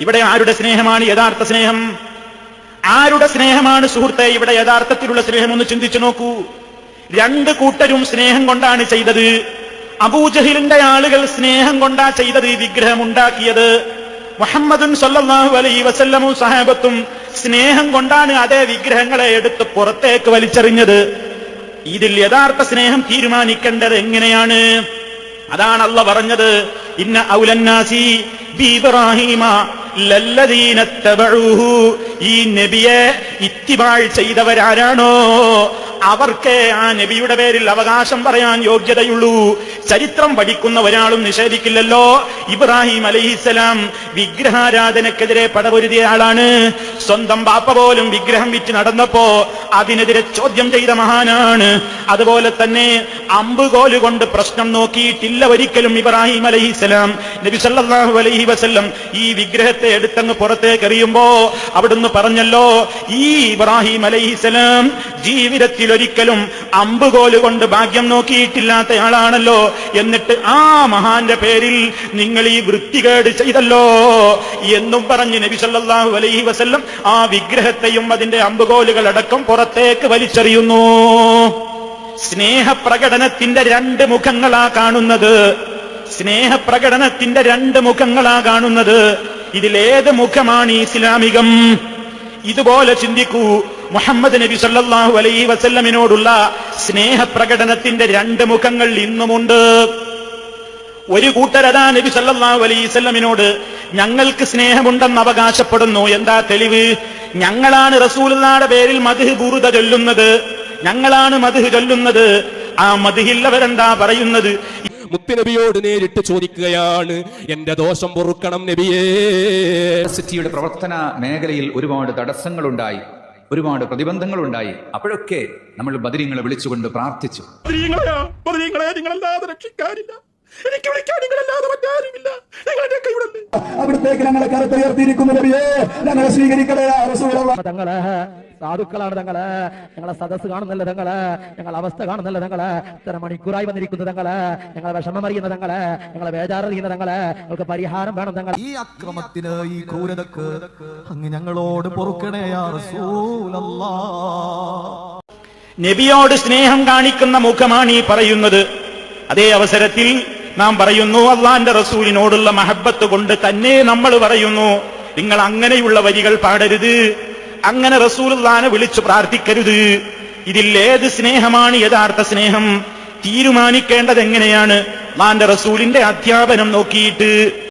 ഇവിടെ ആരുടെ സ്നേഹമാണ് യഥാർത്ഥ സ്നേഹം? ആരുടെ സ്നേഹമാണ് സുഹൃത്തെ ഇവിടെ യഥാർത്ഥത്തിലുള്ള സ്നേഹം? ഒന്ന് ചിന്തിച്ചു നോക്കൂ. രണ്ട് കൂട്ടരും സ്നേഹം കൊണ്ടാണ് ചെയ്തത്. അബൂജഹിലിന്റെ ആളുകൾ സ്നേഹം കൊണ്ടാ ചെയ്തത്, വിഗ്രഹമുണ്ടാക്കിയത്. മുഹമ്മദുൻ സല്ലല്ലാഹു അലൈഹി വസല്ലമും സഹാബത്തും സ്നേഹം കൊണ്ടാണ് അതേ വിഗ്രഹങ്ങളെ എടുത്ത് പുറത്തേക്ക് വലിച്ചെറിഞ്ഞത്. ഇതിൽ യഥാർത്ഥ സ്നേഹം തീരുമാനിക്കേണ്ടത് എങ്ങനെയാണ്? അതാണ് അല്ലാഹ് പറഞ്ഞത്, ഇന്ന ഔലന്നാസി ബിഇബ്രാഹീമ ലല്ലദീന തബഊഹു. ഈ നബിയെ ഇത്തിബാൾ ചെയ്തവരാരാണോ അവർക്ക് ആ നബിയുടെ പേരിൽ അവകാശം പറയാൻ യോഗ്യതയുള്ളൂ. ചരിത്രം പഠിക്കുന്ന ഒരാളും നിഷേധിക്കില്ലല്ലോ, ഇബ്രാഹിം അലൈഹിസ്സലാം വിഗ്രഹാരാധനക്കെതിരെ പടപൊരുതിയ ആളാണ്. സ്വന്തം ബാപ്പ പോലും വിഗ്രഹം വിറ്റ് നടന്നപ്പോ അതിനെതിരെ ചോദ്യം ചെയ്ത മഹാനാണ്. അതുപോലെ തന്നെ അമ്പുകോലുകൊണ്ട് പ്രശ്നം നോക്കിയിട്ടില്ല ഒരിക്കലും ഇബ്രാഹിം അലൈഹിസ്സലാം. നബി സല്ലല്ലാഹു അലൈഹി വസല്ലം ഈ വിഗ്രഹത്തെ എടുത്തങ്ങ് പുറത്തേക്ക് എറിയുമ്പോ അവിടുന്ന് പറഞ്ഞല്ലോ, ഈ ഇബ്രാഹിം അലൈഹിസ്സലാം ജീവിതത്തിൽ ഒരിക്കലും അമ്പുകോല് കൊണ്ട് ഭാഗ്യം നോക്കിയിട്ടില്ലാത്ത ആളാണല്ലോ. എന്നിട്ട് ആ മഹാന്റെ പേരിൽ നിങ്ങൾ ഈ വൃത്തികേട് ചെയ്തല്ലോ എന്നും പറഞ്ഞ് നബി സല്ലല്ലാഹു അലൈഹി വസല്ലം ആ വിഗ്രഹത്തെയും അതിന്റെ അമ്പുകോലുകൾ അടക്കം പുറത്തേക്ക് വലിച്ചെറിയുന്നു. സ്നേഹപ്രകടനത്തിന്റെ രണ്ട് മുഖങ്ങളാ കാണുന്നത്. സ്നേഹപ്രകടനത്തിന്റെ രണ്ട് മുഖങ്ങളാ കാണുന്നത്. ഇതിലേത് മുഖമാണ് ഇസ്ലാമികം? ഇതുപോലെ ചിന്തിക്കൂ. മുഹമ്മദ് നബി സല്ലല്ലാഹു അലൈഹി വസല്ലമിനോടുള്ള സ്നേഹപ്രകടനത്തിന്റെ രണ്ട് മുഖങ്ങൾ ഇന്നുമുണ്ട്. ഒരു കൂട്ടരതാ നബി സല്ലല്ലാഹു അലൈഹി വസല്ലമിനോട് ഞങ്ങൾക്ക് സ്നേഹമുണ്ടെന്ന് അവകാശപ്പെടുന്നു. എന്താ തെളിവ്? ഞങ്ങളാണ് റസൂലുള്ളാഹിയുടെ പേരിൽ മദ്ഹ് ബുറുദ ചൊല്ലുന്നത്, ഞങ്ങളാണ് മദ്ഹ് ചൊല്ലുന്നത്. ആ മദ്ഹിൽ അവരെന്താ പറയുന്നത്? മുത്തുനബിയോട് നേരിട്ട് ചോദിക്കുകയാണ്, എന്റെ ദോഷം പൊറുക്കണം നബിയേ. യൂണിവേഴ്സിറ്റിയുടെ പ്രവർത്തന മേഖലയിൽ ഒരുപാട് തടസ്സങ്ങളുണ്ടായി, ഒരുപാട് പ്രതിബന്ധങ്ങളുണ്ടായി. അപ്പോഴൊക്കെ നമ്മൾ ബദരീങ്ങളെ വിളിച്ചുകൊണ്ട് പ്രാർത്ഥിച്ചു. നിങ്ങളല്ലാതെ രക്ഷിക്കാനില്ല, എനിക്ക് വിളിക്കാൻ നിങ്ങളല്ലാതെ മറ്റാരുമില്ല, അവിടത്തേക്ക് ഞങ്ങളെ കരത്തുയർത്തിയിരിക്കുന്ന നബിയേ, ഞങ്ങളെ സ്വീകരിക്കണേ റസൂലല്ലാഹ്. തങ്ങള് സാധുക്കളാണ് തങ്ങള്, ഞങ്ങളെ സദസ് കാണുന്നല്ല തങ്ങള്, ഞങ്ങളെ അവസ്ഥ കാണുന്നല്ല തങ്ങള്, ഇത്ര മണിക്കൂറായി വന്നിരിക്കുന്ന തങ്ങള്, ഞങ്ങളെ വിഷമം അറിയുന്ന തങ്ങള്, ഞങ്ങളെ ബേജാററിയുന്ന തങ്ങള്, ഞങ്ങൾക്ക് പരിഹാരം വേണം തങ്ങൾ. ഈ അക്രമത്തിന്, ഈ ക്രൂരതക്ക് അങ്ങ് ഞങ്ങളോട് പൊറുക്കണേ യാ റസൂലല്ലാഹ്. നബിയോട് സ്നേഹം കാണിക്കുന്ന മുഖമാണ് ഈ പറയുന്നത്. അതേ അവസരത്തിൽ നാം പറയുന്നു, അള്ളാന്റെ റസൂലിനോടുള്ള മഹബത്ത് കൊണ്ട് തന്നെ നമ്മൾ പറയുന്നു, നിങ്ങൾ അങ്ങനെയുള്ള വരികൾ പാടരുത്, അങ്ങനെ റസൂലുള്ളാഹിനെ വിളിച്ചു പ്രാർത്ഥിക്കരുത്. ഇതിൽ ഏത് സ്നേഹമാണ് യഥാർത്ഥ സ്നേഹം? തീരുമാനിക്കേണ്ടത് എങ്ങനെയാണ്? അള്ളാന്റെ റസൂലിന്റെ അധ്യാപനം നോക്കിയിട്ട്.